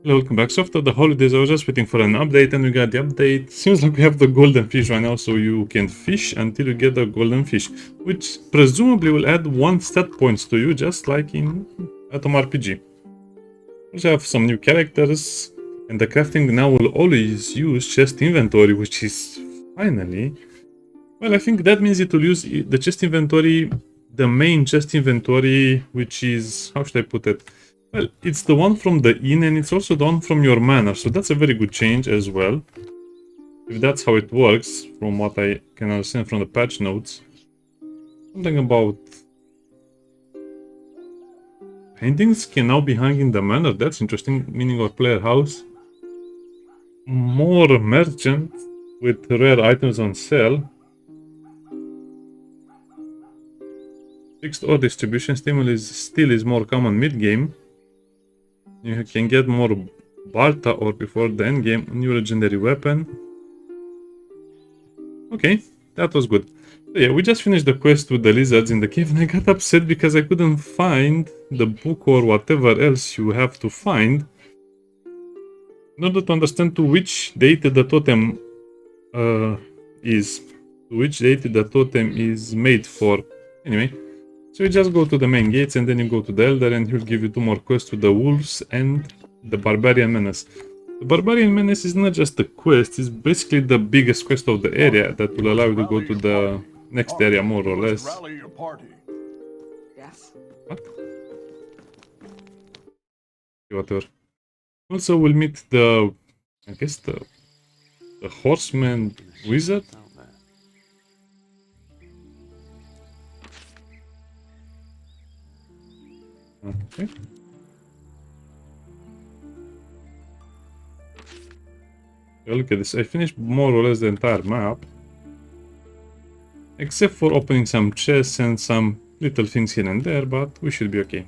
Hello, welcome back. So after the holidays, I was just waiting for an update and we got the update. Seems like we have the golden fish right now, so you can fish until you get the golden fish, which presumably will add 1 stat points to you, just like in Atom RPG. We have some new characters, and the crafting now will always use chest inventory, which is finally... Well, I think that means it will use the chest inventory, the main chest inventory, which is... How should I put it? Well, it's the one from the inn, and it's also the one from your manor, so that's a very good change as well. If that's how it works, from what I can understand from the patch notes. Something about... Paintings can now be hung in the manor, that's interesting, meaning our player house. More merchant with rare items on sale. Fixed ore distribution still is more common mid-game. You can get more Barta ore before the end game. New legendary weapon. Okay, that was good. So yeah, we just finished the quest with the lizards in the cave and I got upset because I couldn't find the book or whatever else you have to find in order to understand to which deity the totem is. To which deity the totem is made for. Anyway, so you just go to the main gates and then you go to the Elder and he'll give you 2 more quests with the wolves and the Barbarian Menace. The Barbarian Menace is not just a quest, it's basically the biggest quest of the area that will allow you to go to the next area more or less. Yes. What? Whatever. Also we'll meet the... I guess the horseman wizard? Okay. Yeah, look at this. I finished more or less the entire map. Except for opening some chests and some little things here and there, but we should be okay.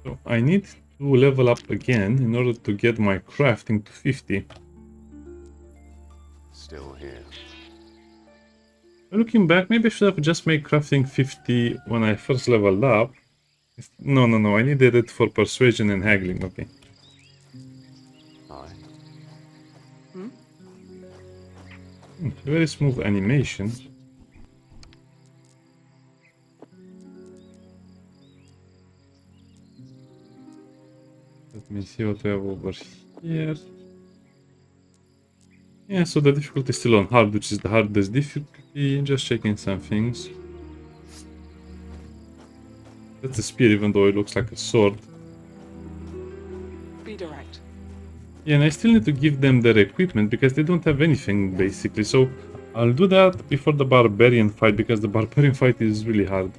So I need to level up again in order to get my crafting to 50. Still here. Looking back, maybe I should have just made crafting 50 when I first leveled up. No, I needed it for persuasion and haggling, okay. Very smooth animation. Let me see what we have over here. Yeah, so the difficulty is still on hard, which is the hardest difficulty. Just checking some things. That's a spear, even though it looks like a sword. Be direct. Yeah, and I still need to give them their equipment because they don't have anything, basically. So I'll do that before the barbarian fight, because the barbarian fight is really hard.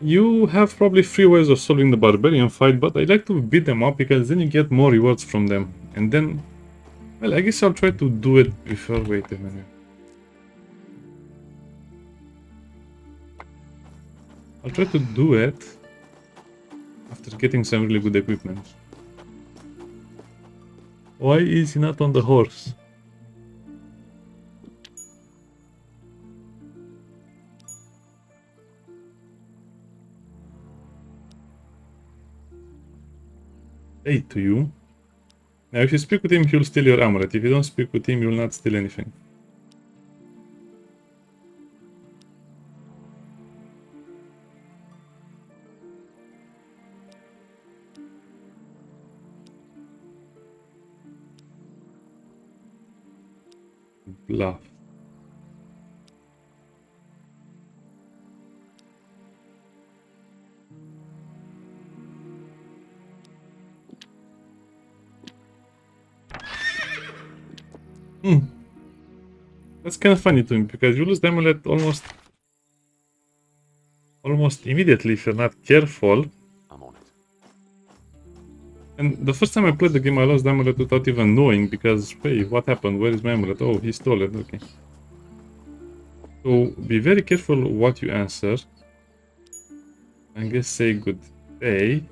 You have probably 3 ways of solving the barbarian fight, but I like to beat them up because then you get more rewards from them. And then, well, I guess I'll try to do it before... Wait a minute. I'll try to do it after getting some really good equipment. Why is he not on the horse? Hey to you. Now if you speak with him, he'll steal your amulet. If you don't speak with him, you'll not steal anything. Bluff. That's kind of funny to me, because you lose the amulet almost immediately if you're not careful. I'm on it. And the first time I played the game, I lost the amulet without even knowing, because, hey, what happened? Where is my amulet? Oh, he stole it, okay. So, be very careful what you answer. I guess say good day.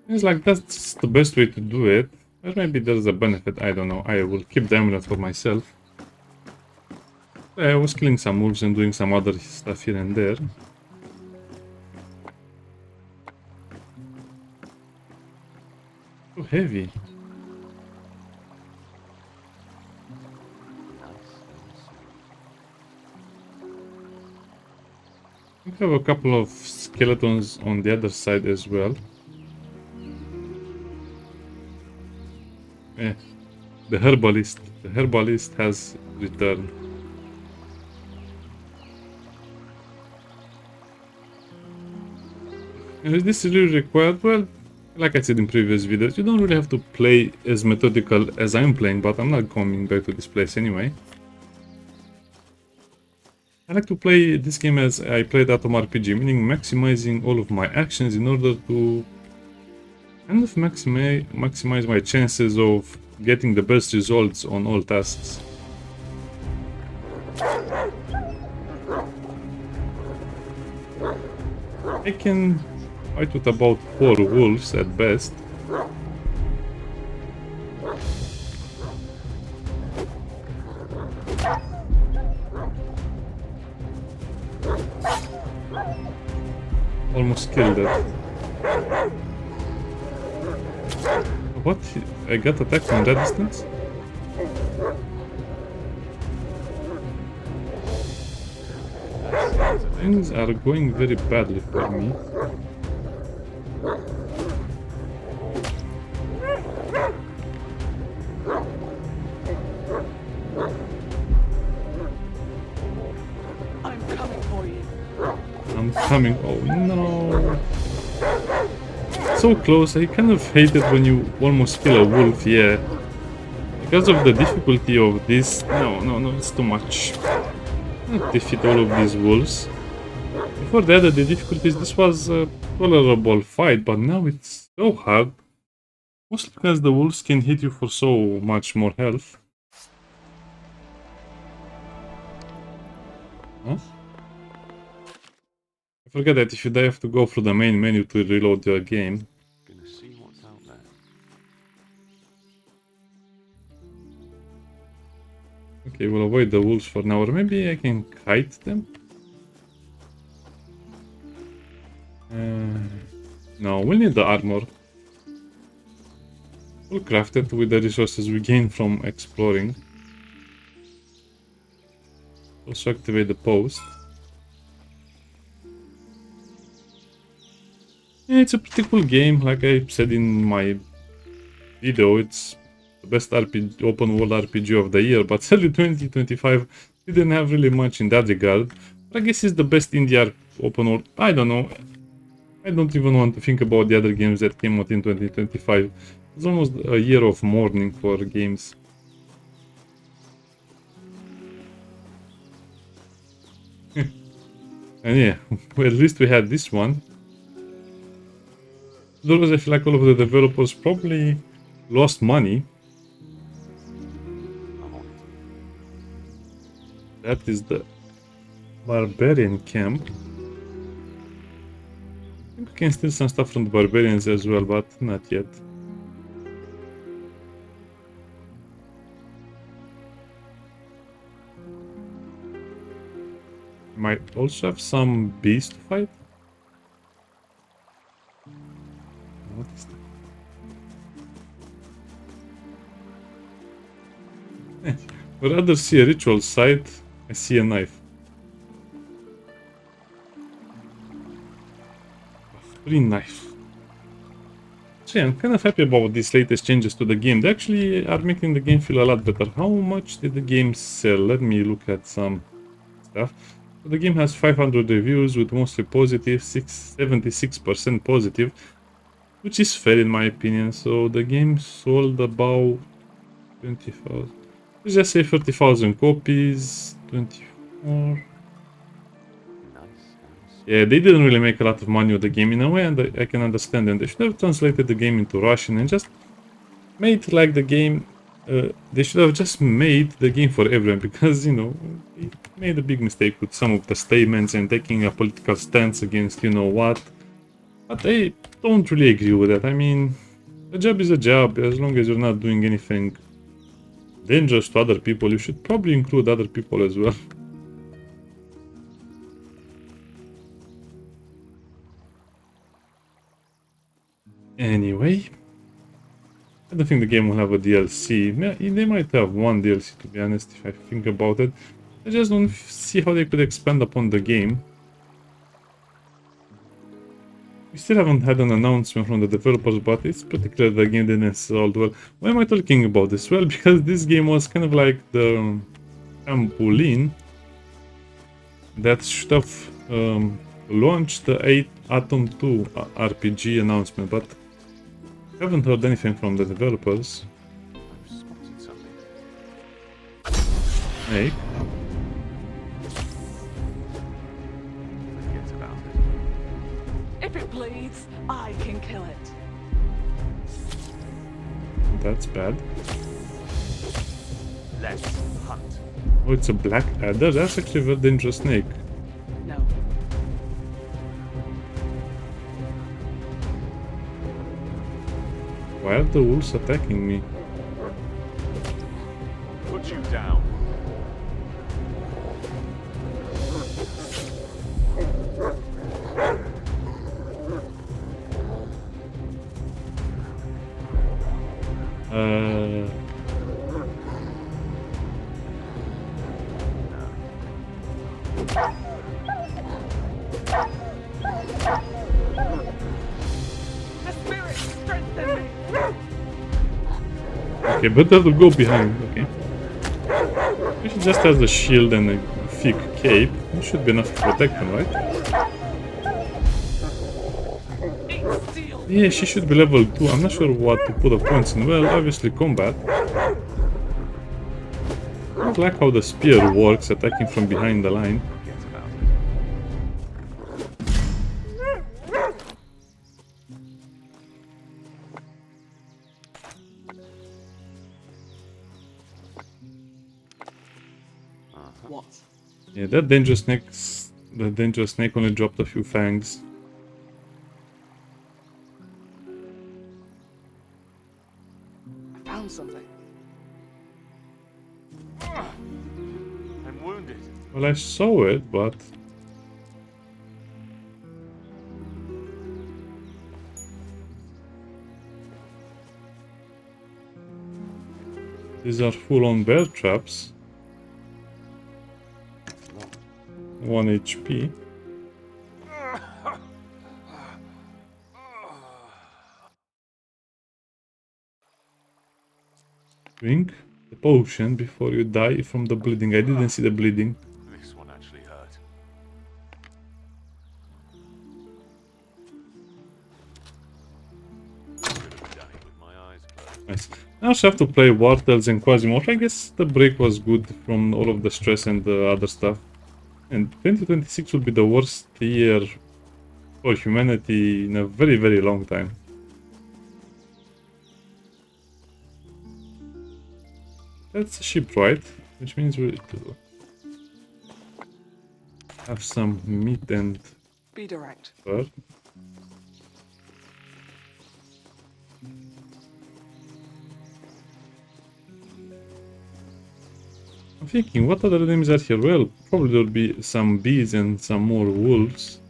It's like that's the best way to do it. But maybe there's a benefit, I don't know. I will keep the amulet for myself. I was killing some wolves and doing some other stuff here and there. Too heavy. We have a couple of skeletons on the other side as well. The herbalist has returned. And is this really required? Well, like I said in previous videos, you don't really have to play as methodical as I'm playing, but I'm not coming back to this place anyway. I like to play this game as I played Atom RPG, meaning maximizing all of my actions in order to kind of maximize my chances of getting the best results on all tasks. I can fight with about 4 wolves at best. Almost killed it. What? I got attacked from that distance? Things are going very badly for me. I'm coming for you. I'm coming. Oh no. So close. I kind of hate it when you almost kill a wolf, yeah. Because of the difficulty of this. No, it's too much. Not defeat all of these wolves. Before they added the difficulties, this was a tolerable fight, but now it's so hard. Mostly because the wolves can hit you for so much more health. Huh? I forget that if you die, you have to go through the main menu to reload your game. Gonna see what's out there. Okay, we'll avoid the wolves for now, or maybe I can kite them? No, we need the armor. We'll craft it with the resources we gain from exploring. Also activate the post. Yeah, it's a pretty cool game, like I said in my video, it's the best RPG, open world RPG of the year, but sadly 2025 didn't have really much in that regard. But I guess it's the best indie open world, I don't know. I don't even want to think about the other games that came out in 2025. It's almost a year of mourning for games. And yeah, well, at least we had this one. Otherwise, I feel like all of the developers probably lost money. That is the barbarian camp. I think we can steal some stuff from the barbarians as well, but not yet. Might also have some bees to fight. What is that? I'd rather see a ritual site. I see a knife. A free knife. So yeah, I'm kind of happy about these latest changes to the game. They actually are making the game feel a lot better. How much did the game sell? Let me look at some stuff. So the game has 500 reviews with mostly positive, 76% positive, which is fair in my opinion. So the game sold about 20,000. Let's just say 30,000 copies. 24. Yeah, they didn't really make a lot of money with the game in a way, and I can understand them. They should have translated the game into Russian and just made like the game. They should have just made the game for everyone, because, you know, they made a big mistake with some of the statements and taking a political stance against you know what. But I don't really agree with that. I mean, a job is a job. As long as you're not doing anything dangerous to other people, you should probably include other people as well. Anyway, I don't think the game will have a DLC. They might have one DLC, to be honest, if I think about it. I just don't see how they could expand upon the game. We still haven't had an announcement from the developers, but it's pretty clear the game didn't sell well. Why am I talking about this? Well, because this game was kind of like the trampoline that should have launched the 8 Atom 2 RPG announcement, but I haven't heard anything from the developers. I've spotted something. Hey, Forget about it. If it bleeds, I can kill it. that's bad. Let's hunt. Oh, it's a black adder? That's actually a very dangerous snake. No. Why are the wolves attacking me? Put you down. The spirit strengthen me. Okay, better to go behind, okay. If she just has a shield and a thick cape, it should be enough to protect him, right? Eat steel. Yeah, she should be level 2. I'm not sure what to put the points in. Well, obviously combat. I don't like how the spear works, attacking from behind the line. Forget about it. What? Yeah, that dangerous snake only dropped a few fangs. I found something. I'm wounded. Well, I saw it, but these are full-on bear traps. 1 HP. Drink the potion before you die from the bleeding. I didn't see the bleeding. This one actually hurt. Could have done it with my eyes closed. Nice. I also have to play War Tales and Quasimodo. I guess the break was good from all of the stress and the other stuff. And 2026 will be the worst year for humanity in a very, very long time. That's a ship, right? Which means we need to have some meat and Be direct. fur. I'm thinking, what other enemies are here? Well, probably there'll be some bees and some more wolves.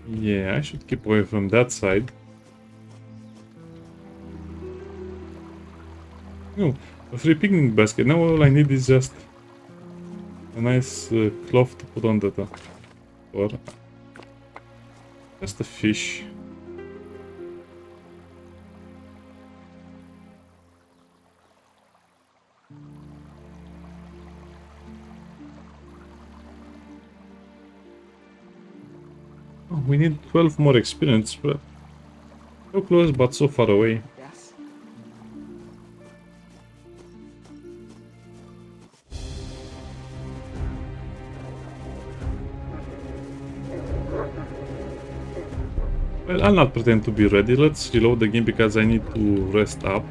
Yeah, I should keep away from that side. Oh, a free picnic basket. Now all I need is just a nice cloth to put on the top. Or just a fish. Oh, we need 12 more experience, but so close but so far away. Yes. Well, I'll not pretend to be ready. Let's reload the game because I need to rest up.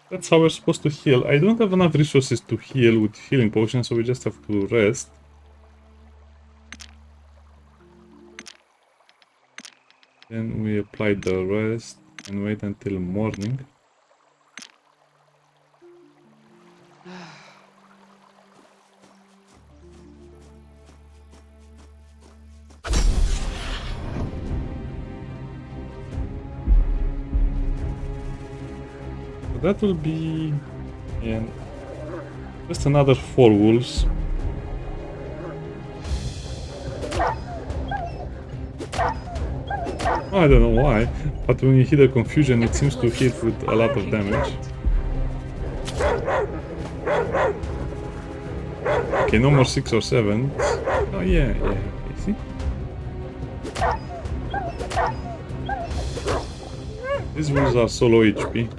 That's how we're supposed to heal. I don't have enough resources to heal with healing potions, so we just have to rest. Then we apply the rest and wait until morning. So that will be... yeah, just another 4 wolves. I don't know why, but when you hit a confusion, it seems to hit with a lot of damage. Okay, no more 6 or 7. Oh yeah, okay, see? These wolves are solo HP.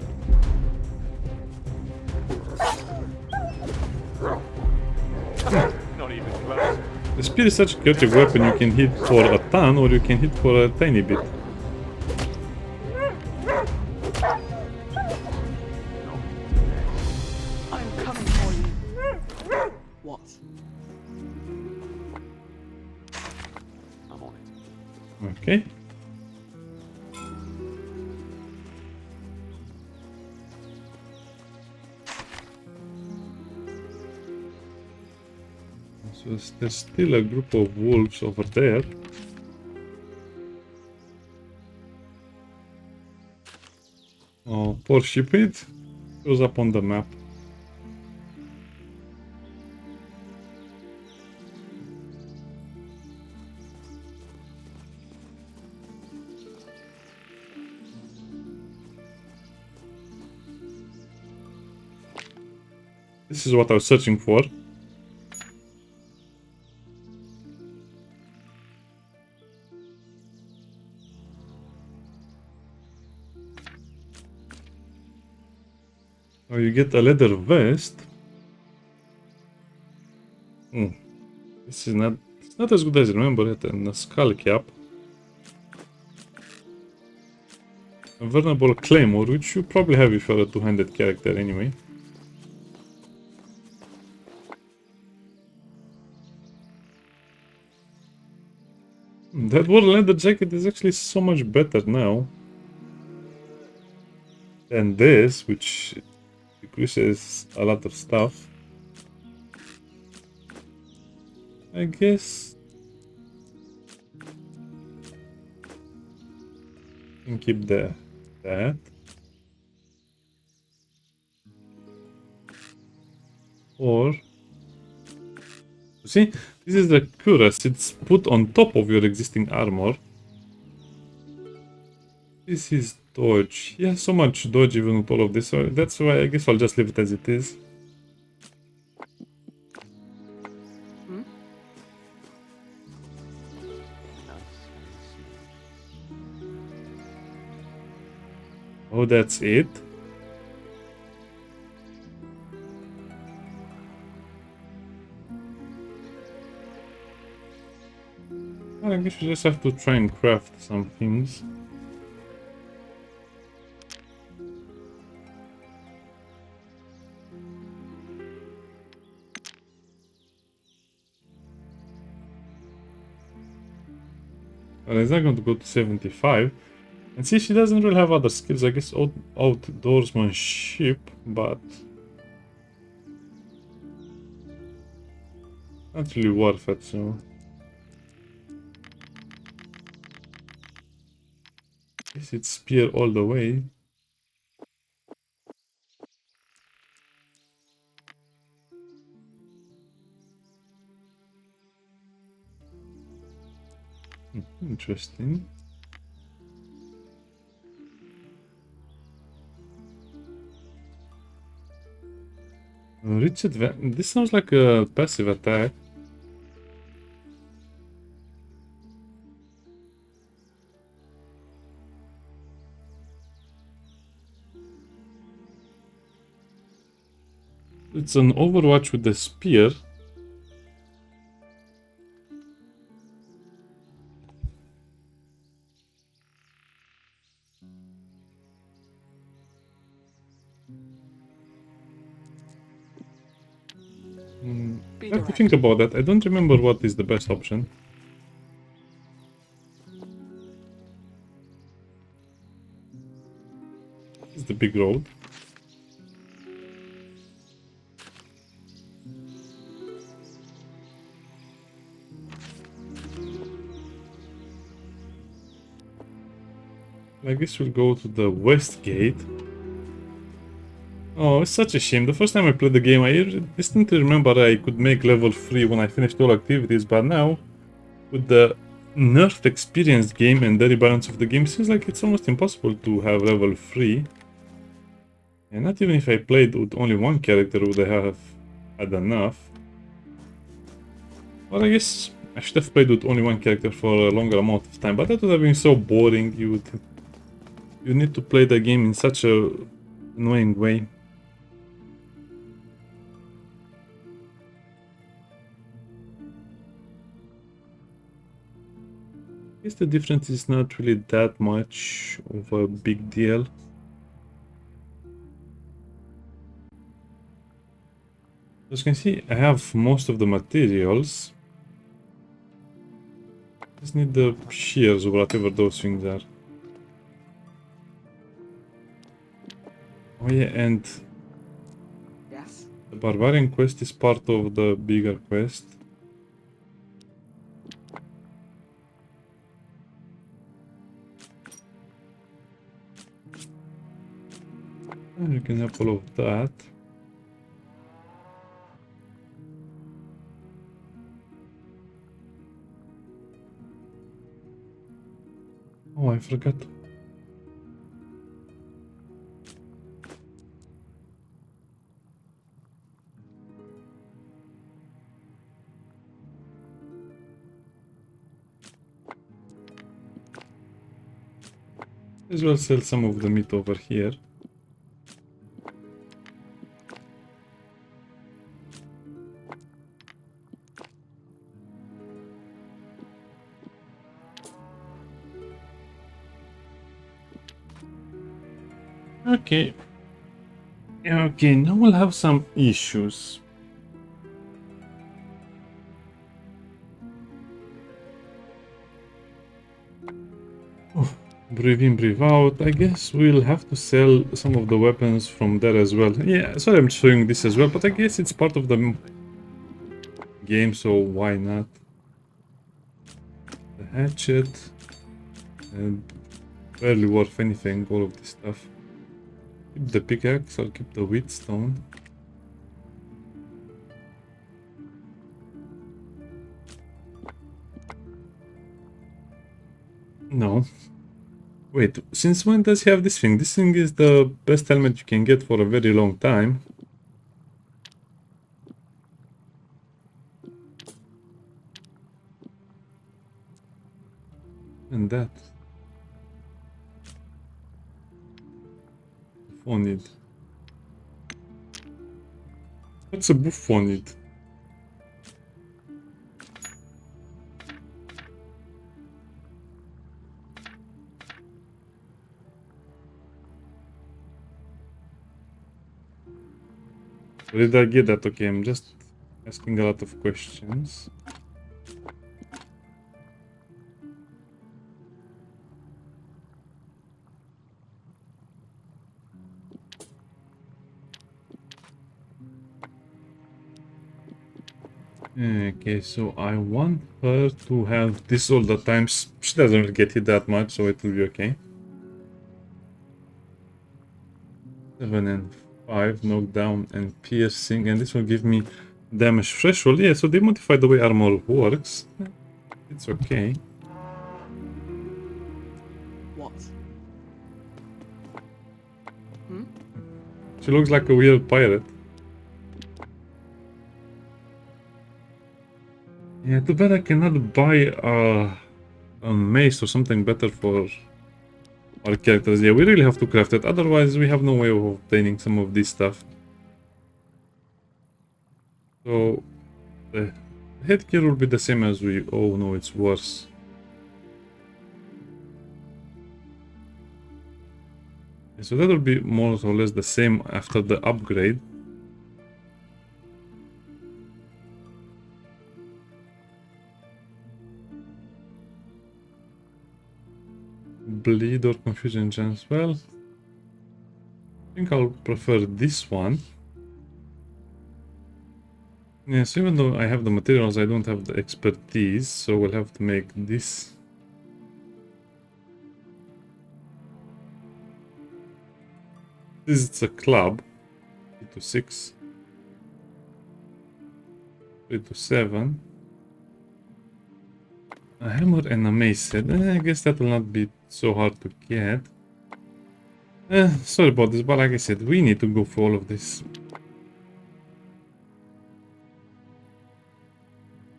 Not even close. The spear is such a chaotic weapon, you can hit for a ton or you can hit for a tiny bit. I'm coming for you. What? I'm on it. Okay. So there's still a group of wolves over there. Oh, poor sheephead. Shows up on the map. This is what I was searching for. Oh, you get a leather vest. This is not... it's not as good as I remember it, and a skull cap. A vulnerable claymore, which you probably have if you're a two-handed character anyway. That war leather jacket is actually so much better now than this, which decreases a lot of stuff. I guess you can keep that. Or see, this is the cuirass. It's put on top of your existing armor. This is dodge. Yeah, so much dodge even with all of this. So that's why I guess I'll just leave it as it is. Oh, that's it. Well, I guess you just have to try and craft some things. Well, it's not going to go to 75. And see, she doesn't really have other skills. I guess outdoorsmanship, but not really worth it, so... guess it's spear all the way. Interesting. Rich advantage. This sounds like a passive attack. It's an Overwatch with the spear. I have to think about that. I don't remember what is the best option. It's the big road. I guess we'll go to the west gate. Oh, it's such a shame. The first time I played the game, I distinctly remember I could make level 3 when I finished all activities, but now, with the nerfed experienced game and the rebalance of the game, it seems like it's almost impossible to have level 3. And not even if I played with only one character would I have had enough. But I guess I should have played with only one character for a longer amount of time, but that would have been so boring. You need to play the game in such a annoying way. I guess the difference is not really that much of a big deal. As you can see, I have most of the materials. Just need the shears or whatever those things are. Oh yeah, and Yes. the barbarian quest is part of the bigger quest. And you can have all of that. Oh, I forgot. As well sell some of the meat over here. Okay. Okay, now we'll have some issues. Oh, breathe in, breathe out. I guess we'll have to sell some of the weapons from there as well. Yeah, sorry I'm showing this as well, but I guess it's part of the game, so why not? The hatchet. And barely worth anything, all of this stuff. Keep the pickaxe, I'll keep the wheatstone. No. Wait, since when does he have this thing? This thing is the best helmet you can get for a very long time. And that. Buffonid. What's a buffonid? Where did I get that? Okay, I'm just asking a lot of questions. Okay, so I want her to have this all the time. She doesn't really get hit that much, so it will be okay. 7 and 5, knockdown and piercing, and this will give me damage threshold. Yeah, so they modified the way armor works. It's okay. What? Hmm? She looks like a weird pirate. Yeah, too bad I cannot buy a mace or something better for our characters. Yeah, we really have to craft it, otherwise we have no way of obtaining some of this stuff. So, the headgear will be the same as we... Oh no, it's worse. So that will be more or less the same after the upgrade. bleed or confusion chance. Well, I think I'll prefer this one. Yes, even though I have the materials, I don't have the expertise, so we'll have to make this. This is a club. 3 to 6. 3 to 7. A hammer and a mace head. I guess that will not be so hard to get. Sorry about this, but like I said, we need to go for all of this.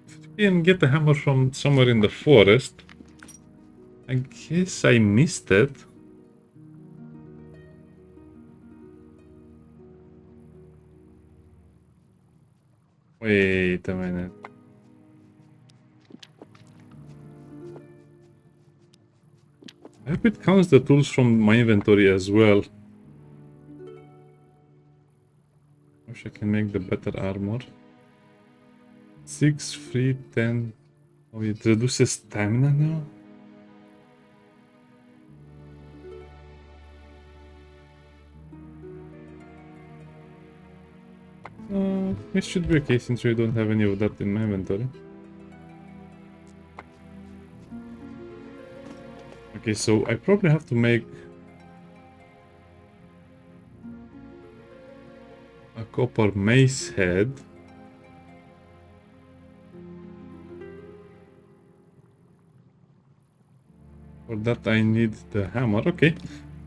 If we can get a hammer from somewhere in the forest, I guess I missed it. Wait a minute. I hope it counts the tools from my inventory as well. Wish I can make the better armor. 6, 3, 10. Oh, it reduces stamina now? It should be okay since we don't have any of that in my inventory. Okay, so I probably have to make a copper mace head. For that I need the hammer. Okay.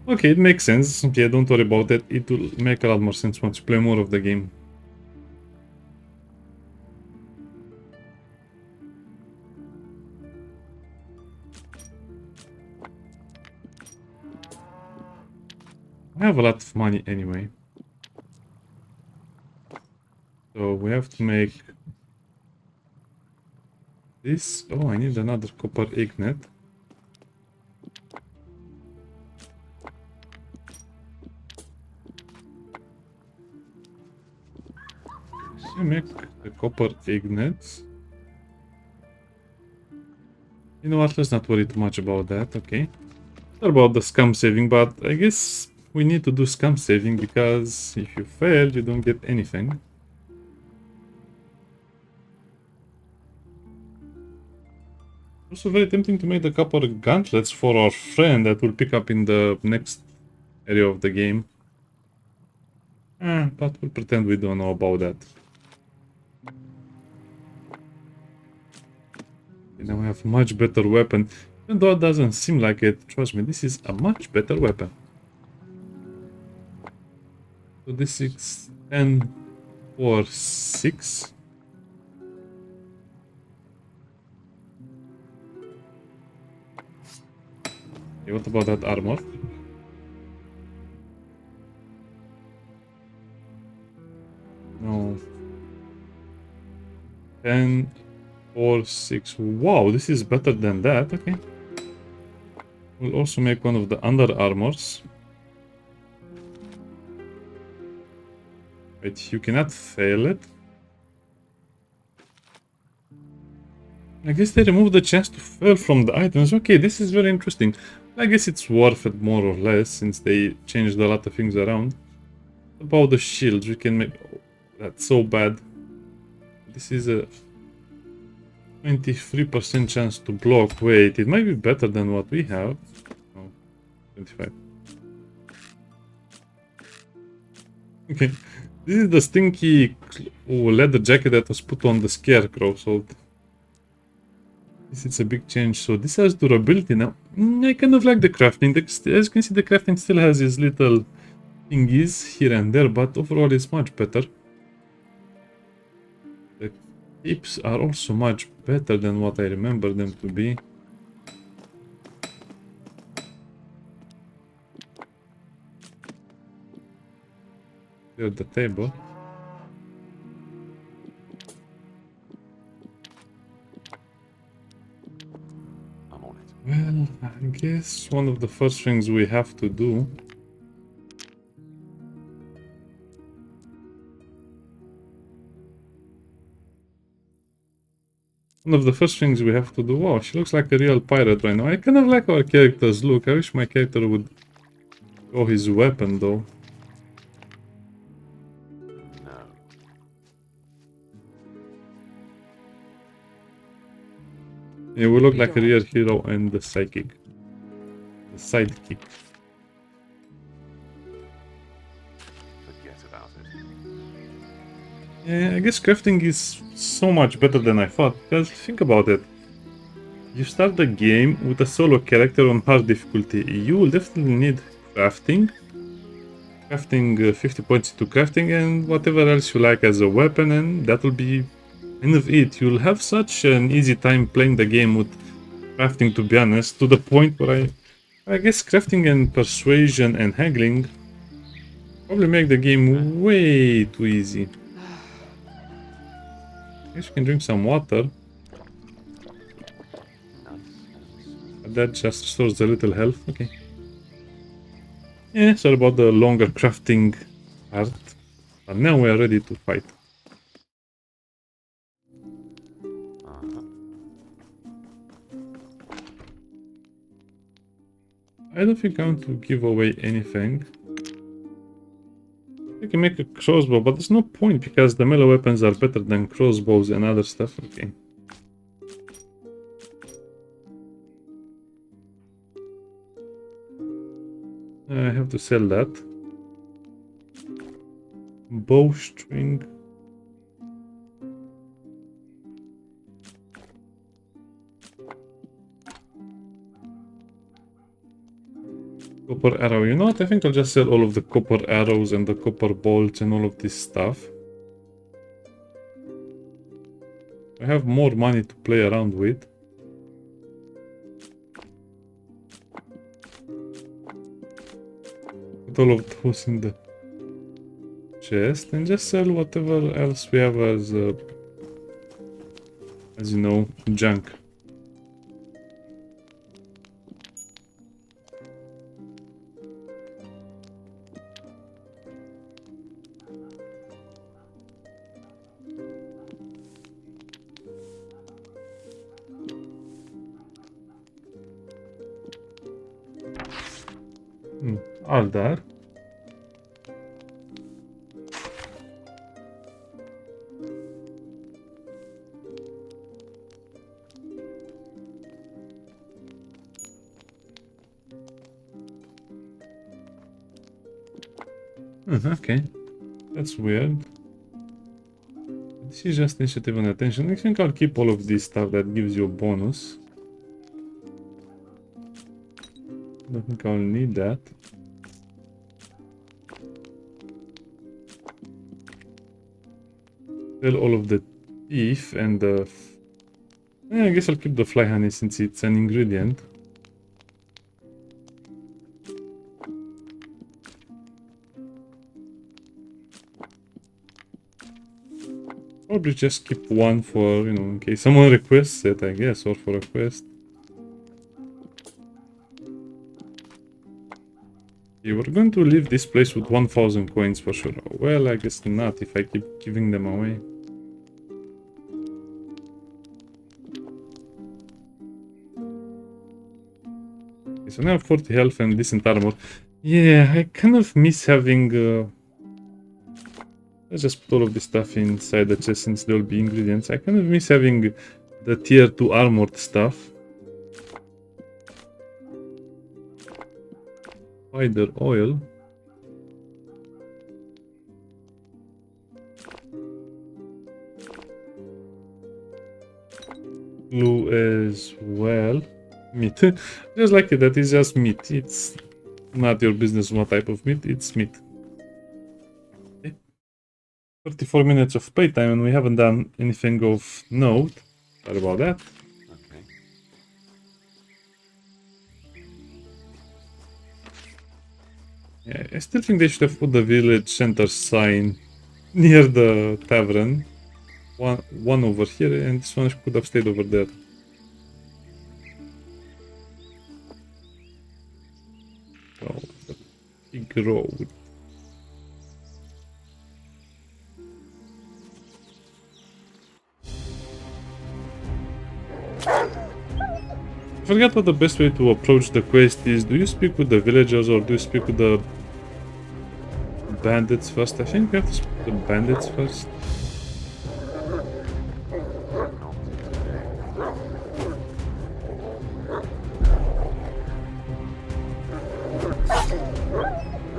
Okay, it makes sense. Okay, don't worry about it. It will make a lot more sense once you play more of the game. I have a lot of money anyway. So we have to make this. Oh, I need another copper ignet. So make the copper ignets. You know what, let's not worry too much about that, okay. Not about the scum saving, but I guess we need to do scum saving because if you fail, you don't get anything. Also very tempting to make the copper gauntlets for our friend that will pick up in the next area of the game. But we'll pretend we don't know about that. Okay, now we have much better weapon. Even though it doesn't seem like it, trust me, this is a much better weapon. So this is 10 or 6. Okay, what about that armor? No. 10 or 6. Wow, this is better than that. Okay. We'll also make one of the under armors. Wait, you cannot fail it. I guess they removed the chance to fail from the items. Okay, this is very interesting. I guess it's worth it more or less since they changed a lot of things around. About the shields, we can make... Oh, that's so bad. This is a 23% chance to block. Wait, it might be better than what we have. Oh, 25. Okay. This is the stinky leather jacket that was put on the scarecrow, so... This is a big change. So this has durability now. I kind of like the crafting. As you can see, the crafting still has these little thingies here and there, but overall it's much better. The tips are also much better than what I remember them to be. Clear the table. I'm on it. Well, I guess one of the first things we have to do one of the first things we have to do. Wow, she looks like a real pirate right now. I kind of like our character's look. I wish my character would show his weapon though. No. Yeah, we look We like a don't. real hero and the psychic. The sidekick. Forget about it. Yeah, I guess crafting is so much better than I thought, because think about it. You start the game with a solo character on hard difficulty. You will definitely need crafting. Crafting 50 points to crafting and whatever else you like as a weapon, and that will be end of it. You'll have such an easy time playing the game with crafting, to be honest, to the point where I guess crafting and persuasion and haggling probably make the game way too easy. I guess you can drink some water. Nonsense. That just restores a little health. Okay. Yeah, sorry about the longer crafting part. But now we are ready to fight. Uh-huh. I don't think I want to give away anything. I can make a crossbow, but there's no point because the melee weapons are better than crossbows and other stuff. Okay. I have to sell that. Bowstring. Copper arrow. You know what? I think I'll just sell all of the copper arrows and the copper bolts and all of this stuff. I have more money to play around with. Put all of those in the chest and just sell whatever else we have as you know, junk. All there. Okay. That's weird. This is just initiative and attention. I think I'll keep all of this stuff that gives you a bonus. I don't think I'll need that. Sell all of the teeth and the... Yeah, I guess I'll keep the fly honey since it's an ingredient. Probably just keep one for, you know, in case someone requests it, I guess, or for a quest. Okay, we're going to leave this place with 1000 coins for sure. Well, I guess not if I keep giving them away. Okay, so now I have 40 health and decent armor. Yeah, I kind of miss having... Let's just put all of this stuff inside the chest since there will be ingredients. I kind of miss having the tier 2 armored stuff. Spider oil. Glue as well. Meat. Just like it, that is just meat. It's not your business what type of meat, it's meat. 34 minutes of playtime and we haven't done anything of note. Sorry about that. Okay. Yeah, I still think they should have put the village center sign near the tavern. One over here and this one could have stayed over there. So, the big road. forget what the best way to approach the quest is. Do you speak with the villagers or do you speak with the bandits first? I think we have to speak with the bandits first.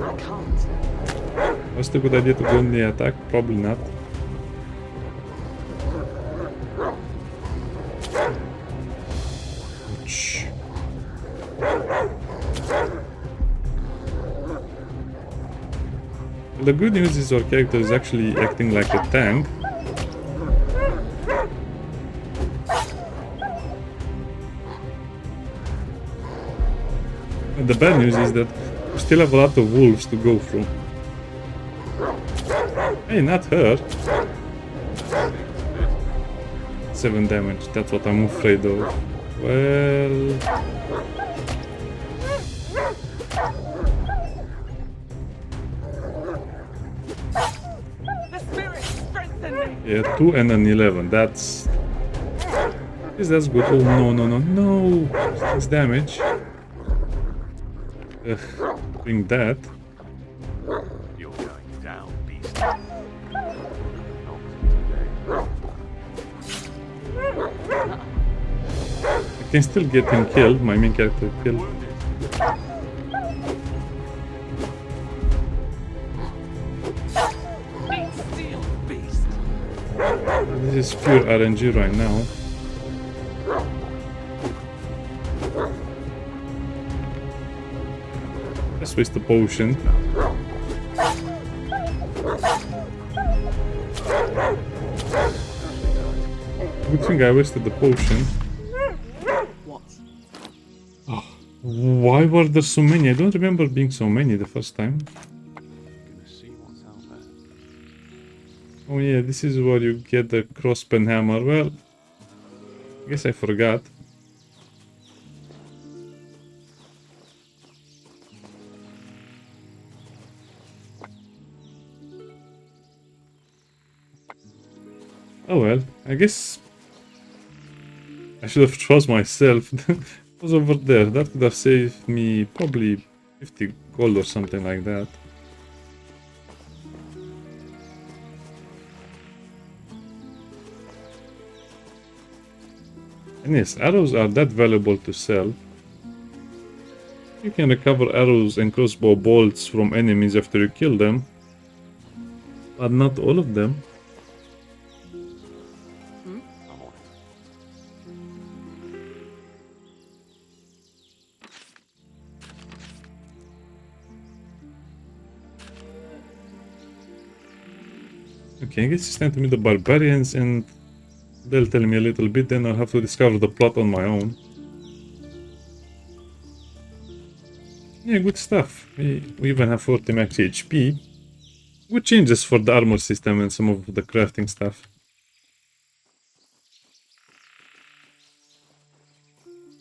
I can't. Was it a good idea to go in the attack? Probably not. Ouch. The good news is our character is actually acting like a tank. And the bad news is that we still have a lot of wolves to go through. Hey, not her. 7 damage, that's what I'm afraid of. Well... The spirit strengthen me. yeah, 2 and an 11, that's... Yes, that's good. Oh, no. 6 damage. Doing that. You're going down, beast. I can still get him killed, my main character killed. Need steel, beast. This is pure RNG right now. Let's waste the potion. Good thing I wasted the potion. What? Why were there so many? I don't remember being so many the first time. Gonna see what's out there. Oh yeah, this is where you get the crosspen hammer. Well, I guess I forgot. Oh well, I guess I should have chose myself. It was over there. That could have saved me probably 50 gold or something like that. And yes, arrows are that valuable to sell. You can recover arrows and crossbow bolts from enemies after you kill them, but not all of them. I'm on it. Okay, I guess it's time to meet the barbarians and they'll tell me a little bit, then I'll have to discover the plot on my own. Yeah, good stuff. We even have 40 max HP. Good changes for the armor system and some of the crafting stuff.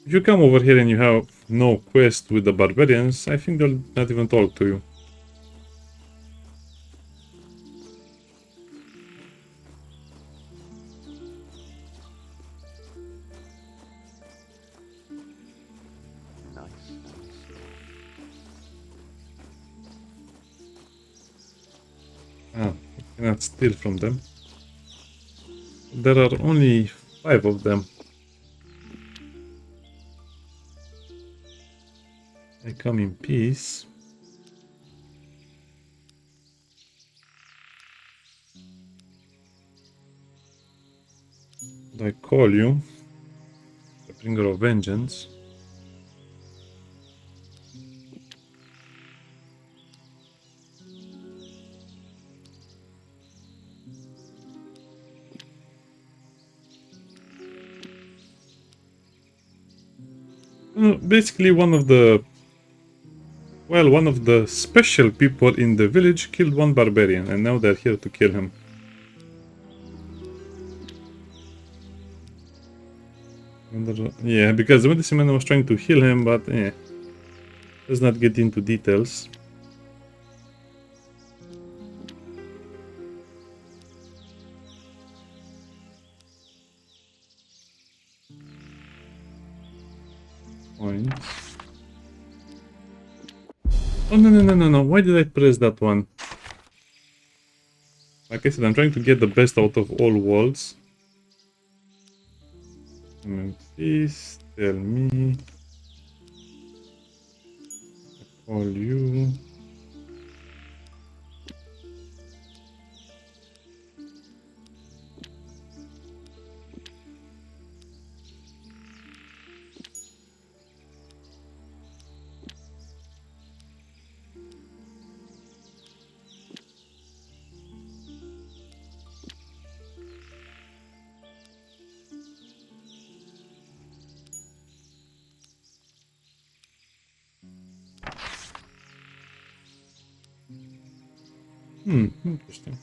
If you come over here and you have no quest with the barbarians, I think they'll not even talk to you. Nice. Ah, you cannot steal from them. There are only 5 of them. I come in peace. I call you, the bringer of vengeance. Basically one of the special people in the village killed one barbarian and now they're here to kill him. Yeah, because the medicine man was trying to heal him, but yeah, let's not get into details. points. Oh, no. Why did I press that one? Like I said, I'm trying to get the best out of all worlds. Please tell me. Call you. Interesting.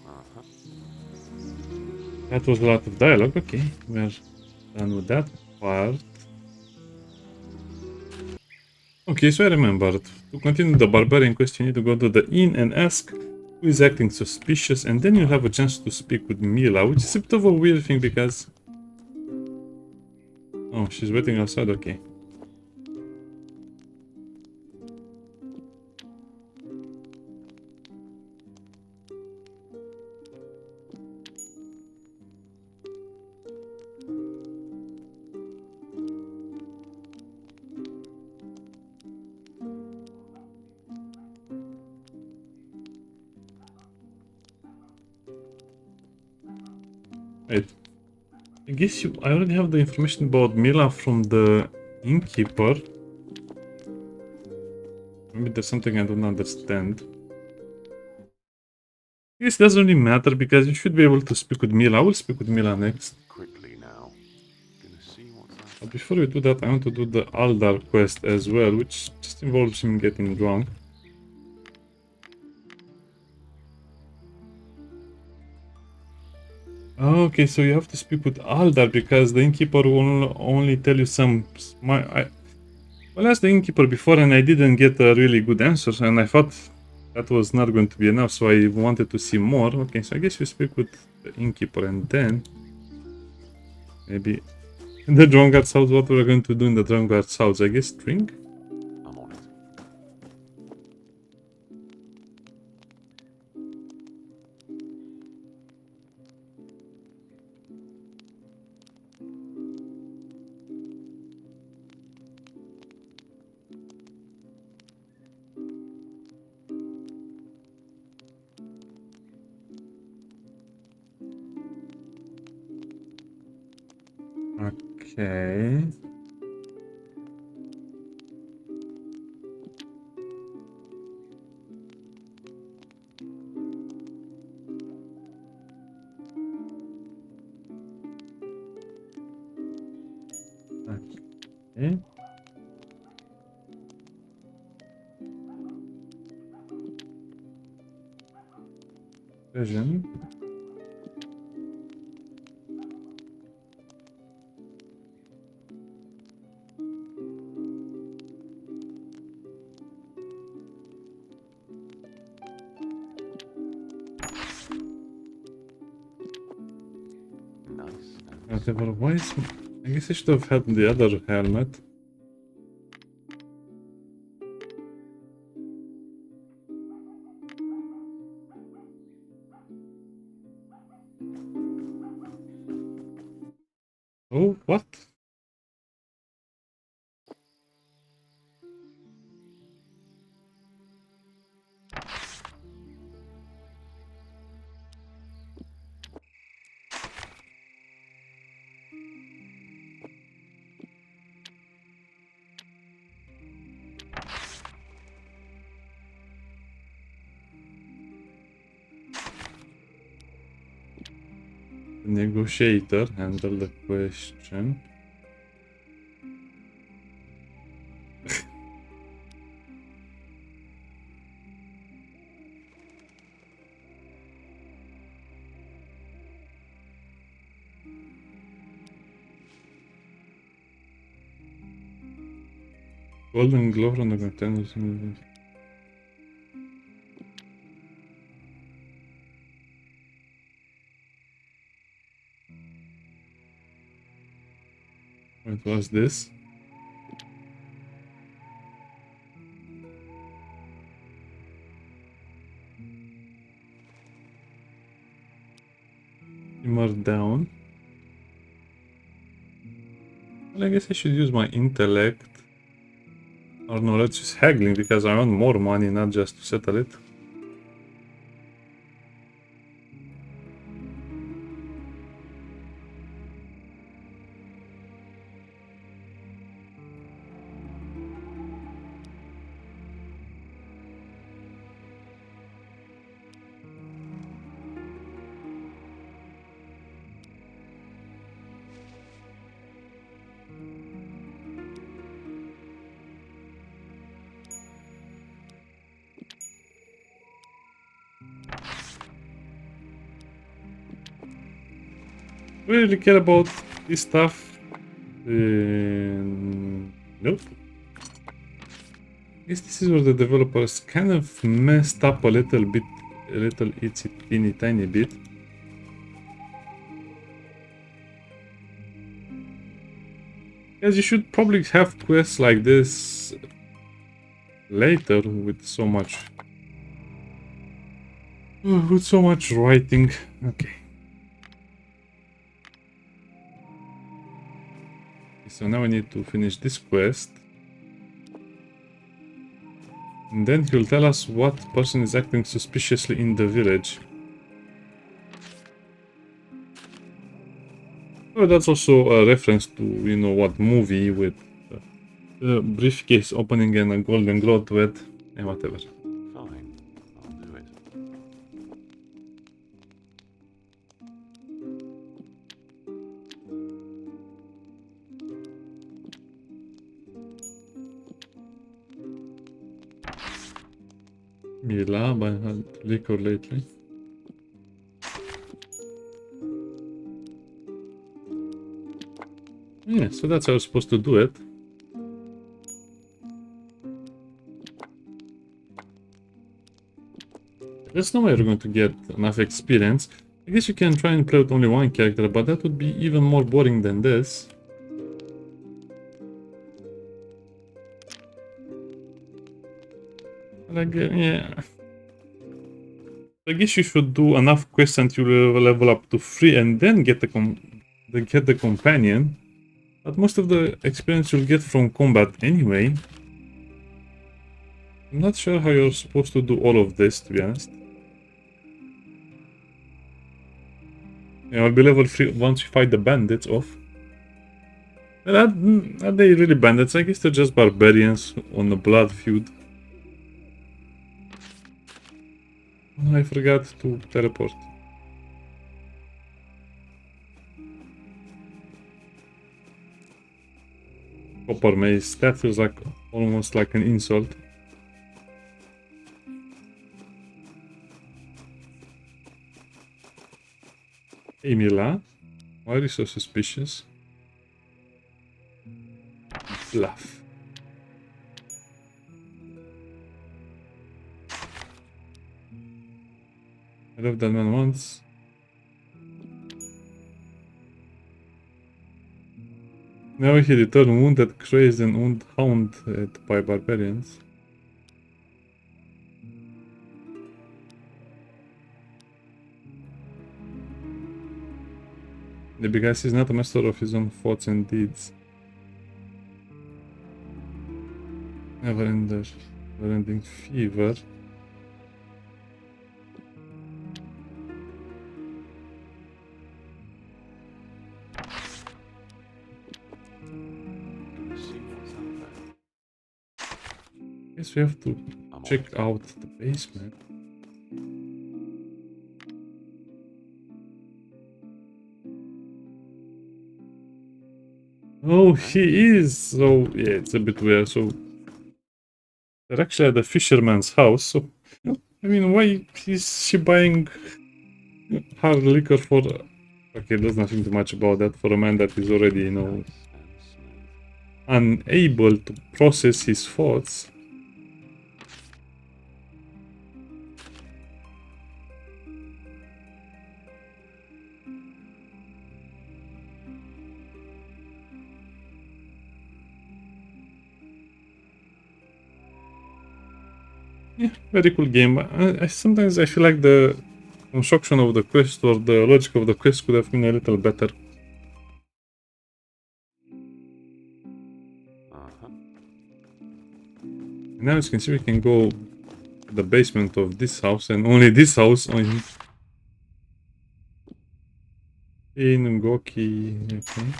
Uh-huh. That was a lot of dialogue. Okay, we're done with that part. Okay, so I remembered. To continue the barbarian quest, you need to go to the inn and ask who is acting suspicious, and then you'll have a chance to speak with Mila, which is a bit of a weird thing because... Oh, she's waiting outside, okay. Wait. I guess I already have the information about Mila from the innkeeper. Maybe there's something I don't understand. I guess it doesn't really matter because you should be able to speak with Mila. I will speak with Mila next. Quickly now. Gonna see what's But out before we do that, I want to do the Aldar quest as well, which just involves him getting drunk. Okay, so you have to speak with Aldar because the innkeeper will only tell you some... Well, I asked the innkeeper before and I didn't get a really good answer, and I thought that was not going to be enough, so I wanted to see more. Okay, so I guess you speak with the innkeeper and then... Maybe... In the drunkard's house, what we're going to do in the drunkard's house? I guess drink? I'm on it. Okay... Okay... Vision... Nice. Whatever, why is... I guess I should have had the other helmet. Oh, what? The negotiator handle the question. Golden glow from the containers. What was this? Simmer down. Well, I guess I should use my intellect. Or no, let's use haggling because I want more money, not just to settle it. Do we really care about this stuff? Nope. I guess this is where the developers kind of messed up a little bit, a little itsy teeny tiny bit. Because you should probably have quests like this later with so much writing. Okay. So now I need to finish this quest. And then he'll tell us what person is acting suspiciously in the village. Oh, that's also a reference to, you know, what movie with a briefcase opening and a golden glow to it. And whatever. Fine. I'll do it. Mila, but I had liquor lately. Yeah, so that's how I was supposed to do it. There's no way we're going to get enough experience. I guess you can try and play with only one character, but that would be even more boring than this. Like, yeah. I guess you should do enough quests until you level up to 3 and then get the companion. But most of the experience you'll get from combat anyway. I'm not sure how you're supposed to do all of this, to be honest. Yeah, I'll be level 3 once you fight the bandits off. Are they really bandits? I guess they're just barbarians on a blood feud. I forgot to teleport. Copper mace, that feels like almost like an insult. Hey Mila, why are you so suspicious? Bluff. I loved that man once. Now he returned wounded, crazed and hounded by barbarians. The big guy is not a master of his own thoughts and deeds. Never-ending fever. See what's out there. Guess we have to I'm check on it. out the basement. Oh, he is! So, yeah, it's a bit weird. So, they're actually at the fisherman's house. So, I mean, why is she buying hard liquor for... Okay, there's nothing too much about that for a man that is already, you know... Nice and smooth. unable to process his thoughts. Yeah, very cool game. Sometimes I feel like the construction of the quest or the logic of the quest could have been a little better. Uh-huh. Now as you can see, we can go to the basement of this house and only this house in Goki. Okay.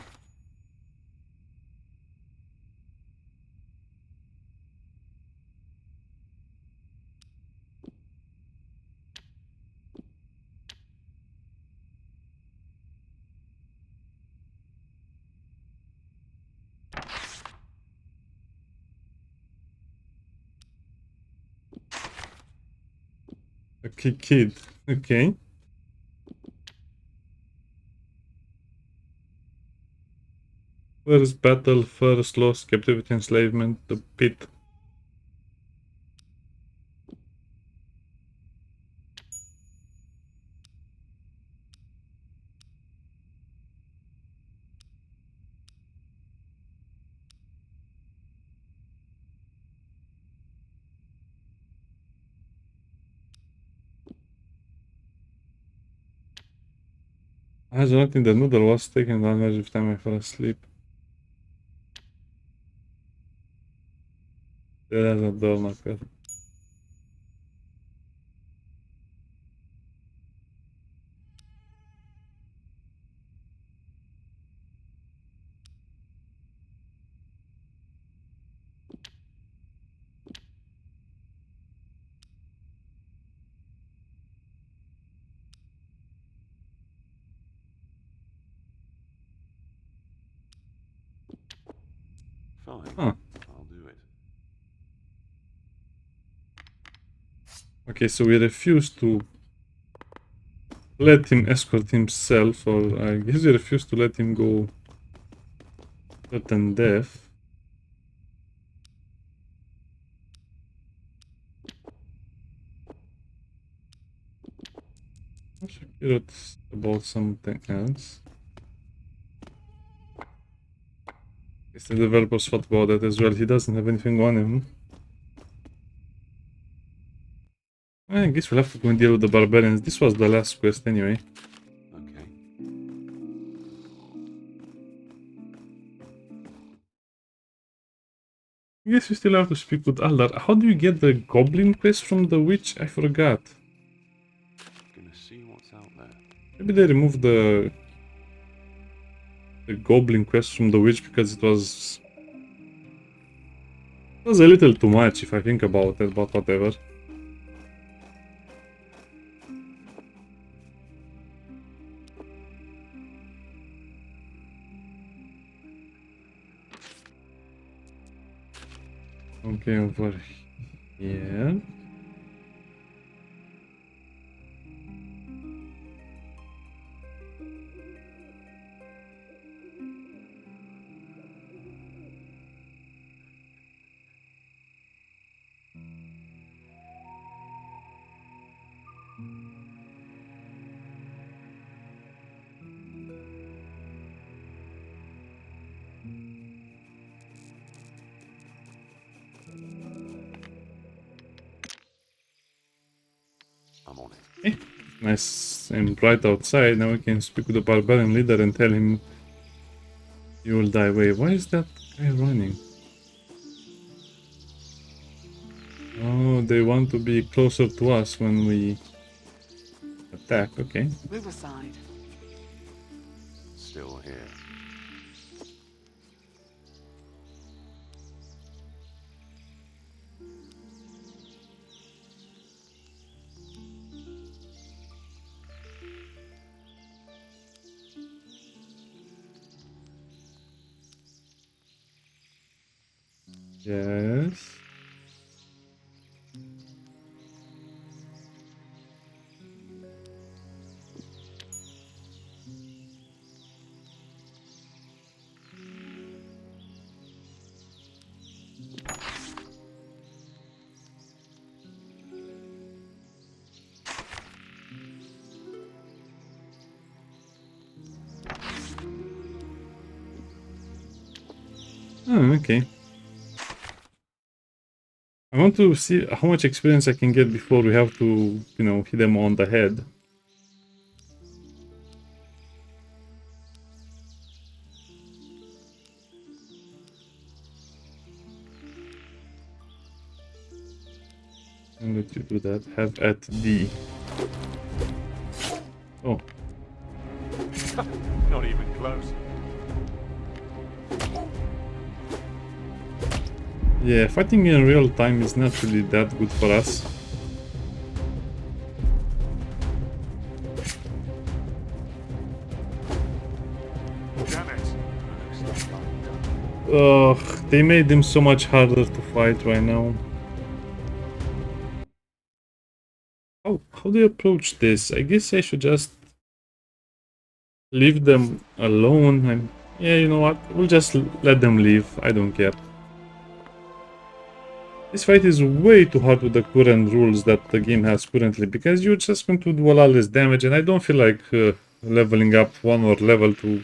Okay, kid. Okay. First battle, first loss, captivity, enslavement, the pit. I was not in the noodle was taking advantage of time I fell asleep. There's a door knocker. Fine. Huh. I'll do it. Okay, so we refuse to let him escort himself, or I guess we refuse to let him go certain death. I'm sure curious about something else. Guess the developers thought about that as well. He doesn't have anything on him. I guess we'll have to go and deal with the barbarians. This was the last quest anyway. Okay. I guess we still have to speak with Aldar. How do you get the goblin quest from the witch? I forgot. Gonna see what's out there. Maybe they removed the goblin quest from the witch because it was a little too much if I think about it, but whatever. Okay, over here. I'm on it. Eh, nice and bright outside. Now we can speak with the barbarian leader and tell him you will die. Wait, why is that guy running? Oh, they want to be closer to us when we attack. Okay. Riverside. Still here. Yes. Oh, okay. I want to see how much experience I can get before we have to, you know, hit them on the head. And let you do that. Have at D. Oh, Not even close. yeah, fighting in real time is not really that good for us. Damn it. Looks like I'm done. Ugh, they made him so much harder to fight right now. How do you approach this? I guess I should just leave them alone. Yeah, you know what? We'll just let them leave. I don't care. This fight is way too hard with the current rules that the game has currently, because you're just going to do a lot less damage, and I don't feel like leveling up one more level to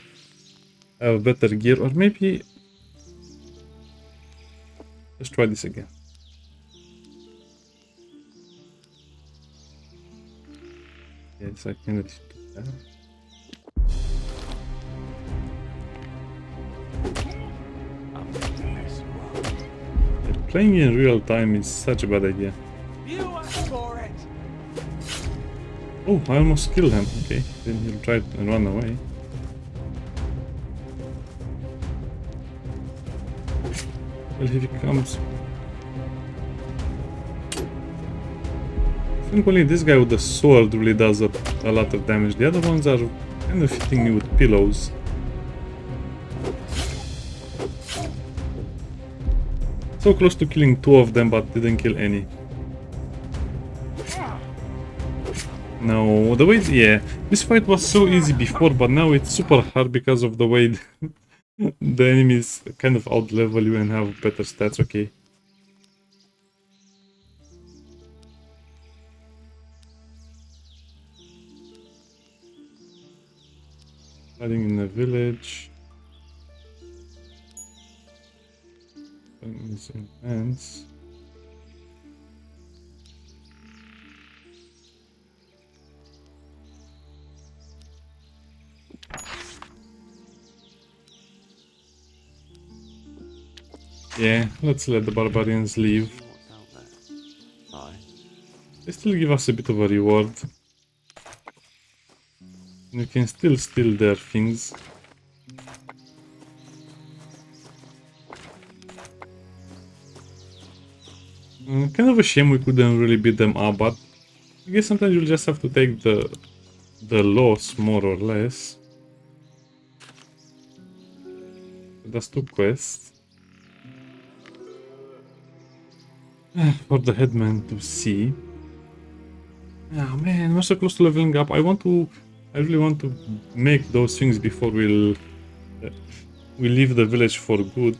have better gear. Or maybe let's try this again. Yes, I can let you do that. I'm doing this well. Playing in real time is such a bad idea. You asked for it. Oh, I almost killed him. Okay, then he'll try and run away. Well, here he comes. I think only this guy with the sword really does a lot of damage. The other ones are kind of hitting me with pillows. So close to killing two of them, but didn't kill any. No, the way... yeah, this fight was so easy before, but now it's super hard because of the way the enemies kind of out-level you and have better stats, okay. Hiding in the village. Missing hands. Yeah, let's let the barbarians leave. What's out there? Aye. They still give us a bit of a reward. You can still steal their things. Kind of a shame we couldn't really beat them up, but I guess sometimes you'll just have to take the loss, more or less. That's two quests. For the headman to see. Oh man, we're so close to leveling up. I really want to make those things before we leave the village for good.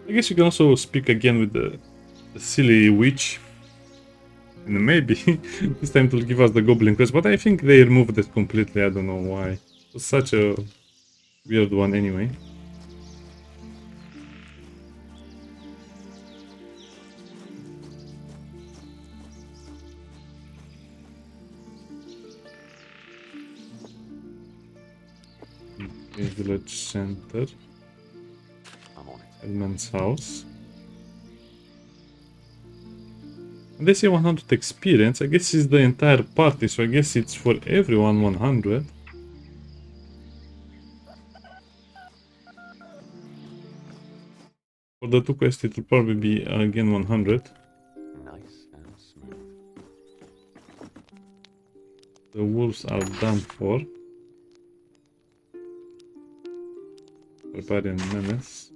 I guess you can also speak again with the silly witch. And maybe this time it'll give us the goblin quest, but I think they removed it completely. I don't know why. It was such a weird one anyway. Okay, village center. I'm on it. Edmund's house. And they say 100 experience. I guess it's the entire party, so I guess it's for everyone 100. For the two quests, it will probably be again 100. Nice and smooth. The wolves are done for. Barbarian menace.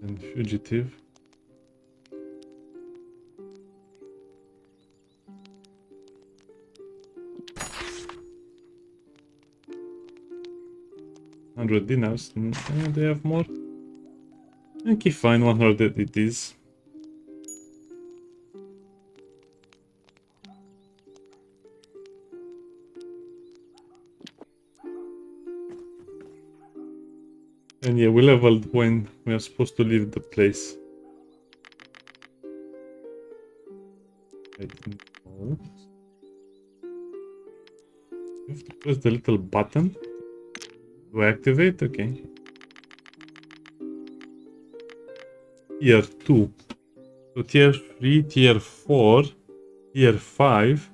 And fugitive. 100 dinars. Do you have more? Okay, fine, 100 it is. And yeah, we leveled when we are supposed to leave the place. I think no. You have to press the little button to activate, okay. Tier 2. So tier 3, tier 4, tier 5.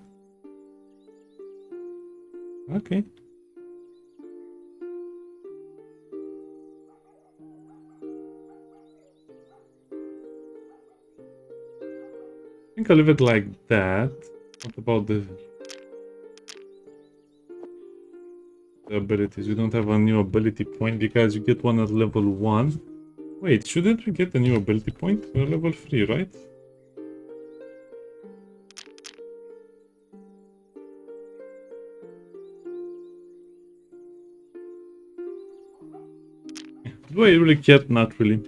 Okay. I think I'll leave it like that. What about the abilities? We don't have a new ability point because you get one at level 1. Wait, shouldn't we get a new ability point? We're level 3, right? Do I really care? Not really.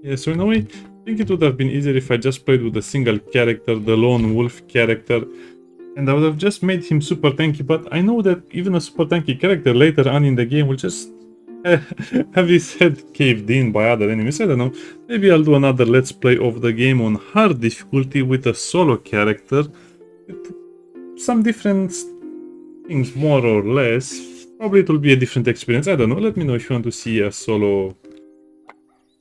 Yeah, so in a way, I think it would have been easier if I just played with a single character, the lone wolf character, and I would have just made him super tanky, but I know that even a super tanky character later on in the game will just have his head caved in by other enemies. I don't know, maybe I'll do another let's play of the game on hard difficulty with a solo character. With some different things, more or less. Probably it will be a different experience, I don't know. Let me know if you want to see a solo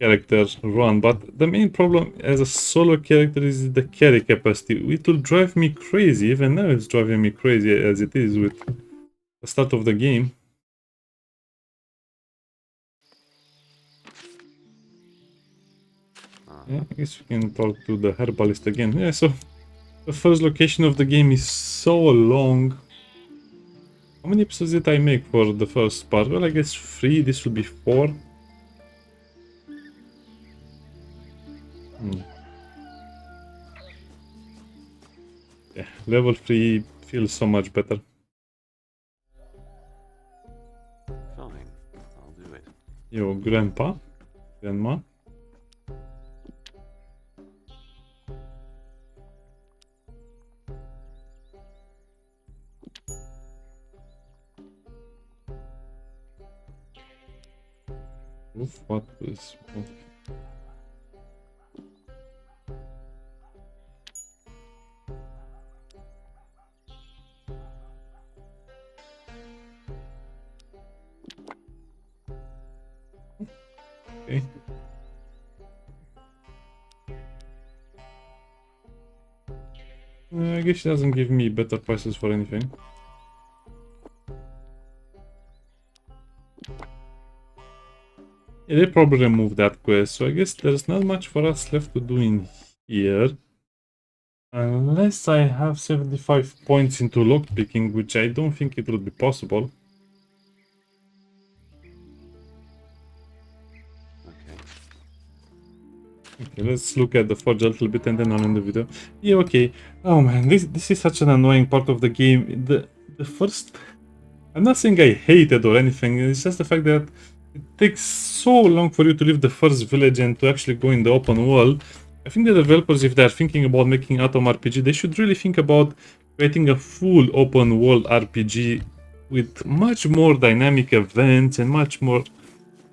character run, but the main problem as a solo character is the carry capacity. It will drive me crazy, even now it's driving me crazy as it is with the start of the game. Yeah, I guess we can talk to the herbalist again. Yeah, so the first location of the game is so long. How many episodes did I make for the first part? Well, I guess 3, this will be 4. Yeah, level 3 feels so much better. Fine, I'll do it. Yo, grandpa, grandma. Oof, what was... Okay. I guess she doesn't give me better prices for anything. Yeah, they probably removed that quest, so I guess there's not much for us left to do in here. Unless I have 75 points into lockpicking, which I don't think it will be possible. Okay, let's look at the forge a little bit and then I'll end the video. Yeah, okay. Oh man, this is such an annoying part of the game. The first... I'm not saying I hate it or anything, it's just the fact that it takes so long for you to leave the first village and to actually go in the open world. I think the developers, if they're thinking about making Atom RPG, they should really think about creating a full open world RPG with much more dynamic events and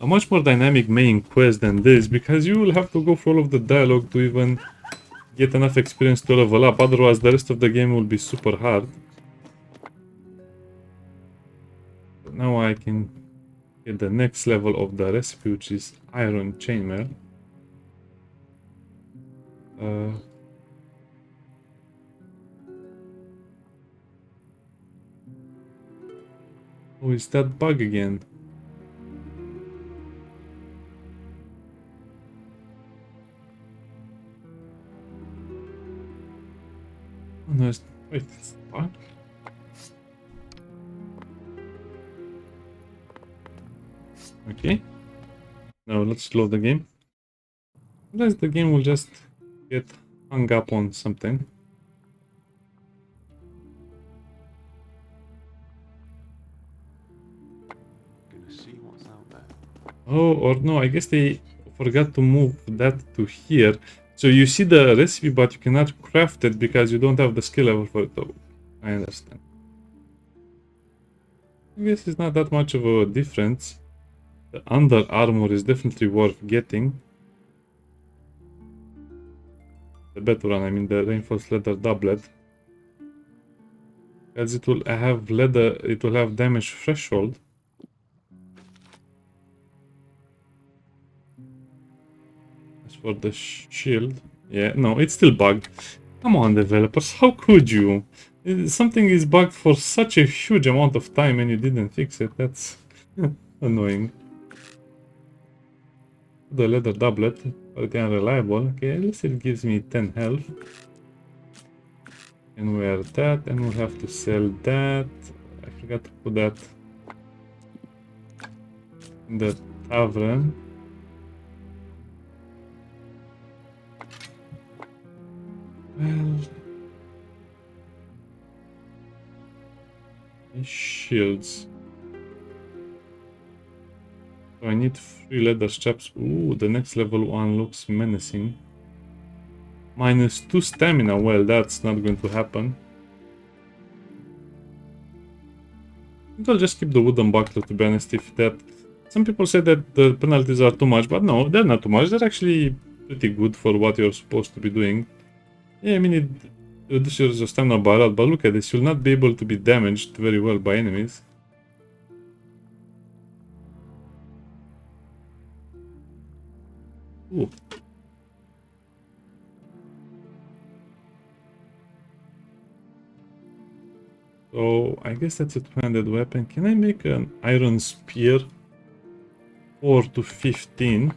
a much more dynamic main quest than this, because you will have to go through all of the dialogue to even get enough experience to level up, otherwise the rest of the game will be super hard. But now I can get the next level of the recipe, which is Iron Chainmail. Oh, is that bug again? Oh, no, wait, it's bug? Okay. Now let's load the game. Otherwise the game will just get hung up on something. see what's out there. Oh, or no, I guess they forgot to move that to here. So you see the recipe, but you cannot craft it because you don't have the skill level for it. Oh, I understand. I guess it's not that much of a difference. The under armor is definitely worth getting. The better one, I mean the reinforced leather doublet. Because it will have leather, it will have damage threshold. As for the shield, yeah, no, it's still bugged. Come on, developers, how could you? Something is bugged for such a huge amount of time and you didn't fix it. That's annoying. The leather doublet, but unreliable. Okay, at least it gives me 10 health. And wear that, and we'll have to sell that. I forgot to put that in the tavern. Well, these shields. So I need 3 leather straps. Ooh, the next level one looks menacing. -2 stamina. Well, that's not going to happen. I think I'll just keep the wooden buckler, to be honest, if that... Some people say that the penalties are too much, but no, they're not too much. They're actually pretty good for what you're supposed to be doing. Yeah, I mean, it reduces your stamina by a lot, but look at this. You'll not be able to be damaged very well by enemies. Ooh. So, I guess that's a two-handed weapon. Can I make an iron spear? 4 to 15.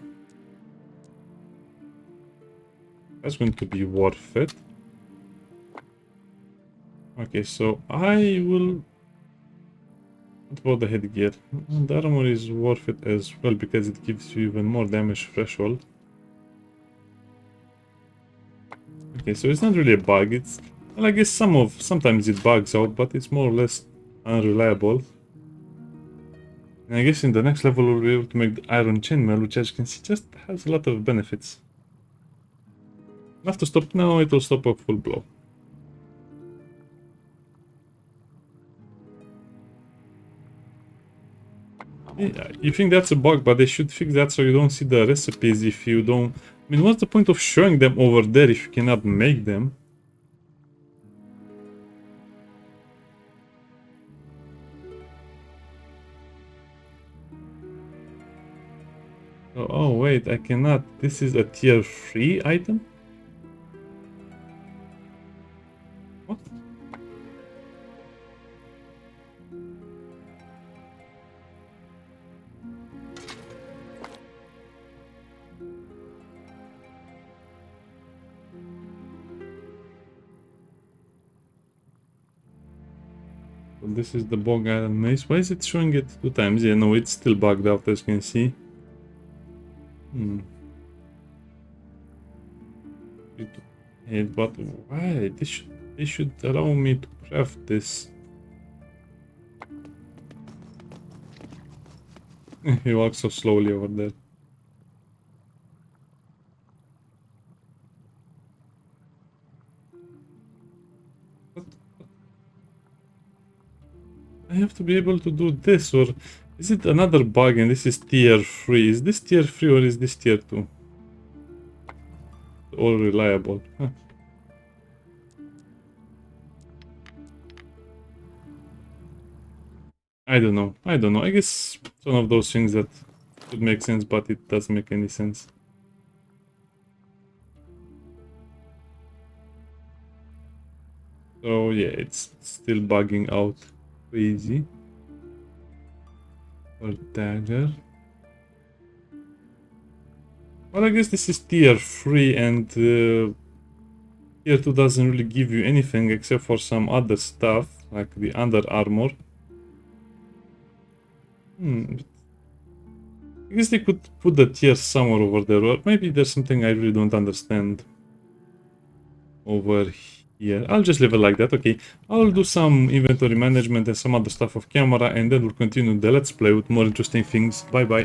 That's going to be worth it. Okay, so I will... What about the headgear? The armor is worth it as well because it gives you even more damage threshold. Okay, so it's not really a bug. It's... Well, I guess sometimes it bugs out, but it's more or less unreliable. And I guess in the next level we'll be able to make the iron chainmail, which as you can see just has a lot of benefits. Enough to stop now, it will stop a full blow. Yeah, you think that's a bug, but they should fix that so you don't see the recipes if you don't... I mean, what's the point of showing them over there if you cannot make them? Oh, wait, I cannot. This is a tier 3 item? What? So this is the bog iron mace. Why is it showing it 2 times? Yeah, no, it's still bugged out, as you can see. But why? They should allow me to craft this. He walks so slowly over there. I have to be able to do this, or is it another bug and this is tier 3? Is this tier 3 or is this tier 2? All reliable. Huh. I don't know. I don't know. I guess it's one of those things that would make sense, but it doesn't make any sense. So yeah, it's still bugging out crazy. Or dagger. Well, I guess this is tier 3 and tier 2 doesn't really give you anything except for some other stuff, like the under armor. I guess they could put the tier somewhere over there, or maybe there's something I really don't understand over Yeah, I'll just leave it like that, okay. I'll do some inventory management and some other stuff off camera, and then we'll continue the let's play with more interesting things. Bye bye.